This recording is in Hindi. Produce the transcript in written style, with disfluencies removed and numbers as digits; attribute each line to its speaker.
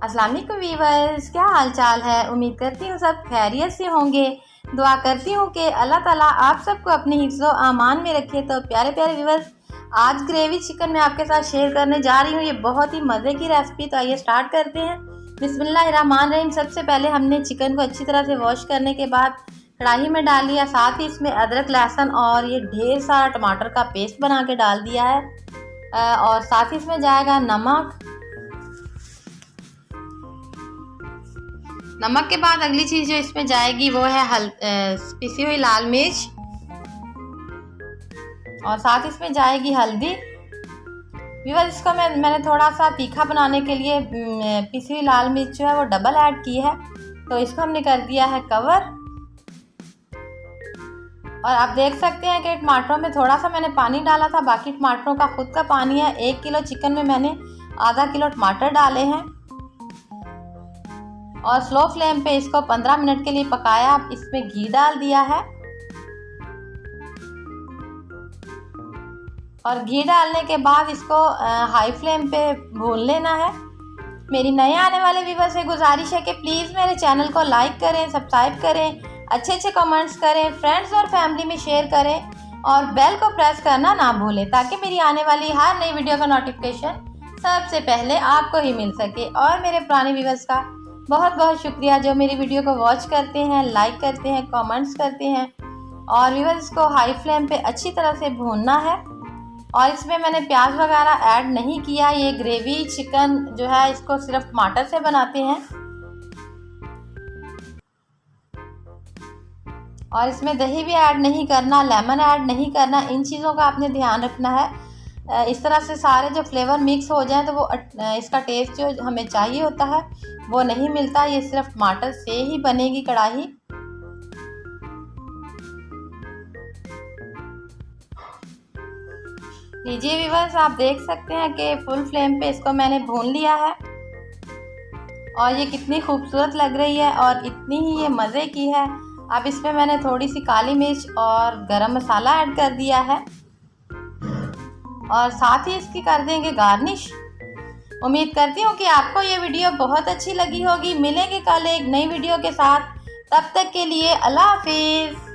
Speaker 1: अस्सलाम वालेकुम वीवर्स, क्या हाल चाल है। उम्मीद करती हूँ सब खैरियत से होंगे। दुआ करती हूँ कि अल्लाह ताला आप सबको अपने हिफ्ज़ व आमान में रखे। तो प्यारे प्यारे वीवर्स, आज ग्रेवी चिकन मैं आपके साथ शेयर करने जा रही हूँ। ये बहुत ही मज़े की रेसिपी। तो आइए स्टार्ट करते हैं। बिस्मिल्लाहिर्रहमानिर्रहीम। सबसे पहले हमने चिकन को अच्छी तरह से वॉश करने के बाद कढ़ाई में डाल लिया। साथ ही इसमें अदरक, लहसुन और ये ढेर सारा टमाटर का पेस्ट बना के डाल दिया है। और साथ ही इसमें जाएगा नमक के बाद अगली चीज़ जो इसमें जाएगी वो है पिसी हुई लाल मिर्च, और साथ इसमें जाएगी हल्दी। व्यूअर्स, इसको मैंने थोड़ा सा तीखा बनाने के लिए पिसी हुई लाल मिर्च जो है वो डबल ऐड की है। तो इसको हमने कर दिया है कवर। और आप देख सकते हैं कि टमाटरों में थोड़ा सा मैंने पानी डाला था, बाकी टमाटरों का खुद का पानी है। 1 किलो चिकन में मैंने आधा किलो टमाटर डाले हैं और स्लो फ्लेम पे इसको 15 मिनट के लिए पकाया। अब इसमें घी डाल दिया है और घी डालने के बाद इसको हाई फ्लेम पे भून लेना है। मेरी नए आने वाले व्यूअर्स से गुजारिश है कि प्लीज़ मेरे चैनल को लाइक करें, सब्सक्राइब करें, अच्छे कमेंट्स करें, फ्रेंड्स और फैमिली में शेयर करें और बेल को प्रेस करना ना भूलें ताकि मेरी आने वाली हर नई वीडियो का नोटिफिकेशन सबसे पहले आपको ही मिल सके। और मेरे पुराने व्यूअर्स का बहुत बहुत शुक्रिया जो मेरी वीडियो को वॉच करते हैं, लाइक करते हैं, कमेंट्स करते हैं। और व्यूअर्स, को हाई फ्लेम पे अच्छी तरह से भूनना है। और इसमें मैंने प्याज वगैरह ऐड नहीं किया। ये ग्रेवी चिकन जो है इसको सिर्फ टमाटर से बनाते हैं और इसमें दही भी ऐड नहीं करना, लेमन ऐड नहीं करना। इन चीज़ों का आपने ध्यान रखना है। इस तरह से सारे जो फ्लेवर मिक्स हो जाएं तो वो इसका टेस्ट जो हमें चाहिए होता है वो नहीं मिलता। ये सिर्फ टमाटर से ही बनेगी कढ़ाई। लीजिए व्यूअर्स, आप देख सकते हैं कि फुल फ्लेम पे इसको मैंने भून लिया है और ये कितनी खूबसूरत लग रही है और इतनी ही ये मज़े की है। अब इसमें मैंने थोड़ी सी काली मिर्च और गरम मसाला ऐड कर दिया है और साथ ही इसकी कर देंगे गार्निश। उम्मीद करती हूँ कि आपको ये वीडियो बहुत अच्छी लगी होगी। मिलेंगे कल एक नई वीडियो के साथ। तब तक के लिए अल्लाह हाफिज़।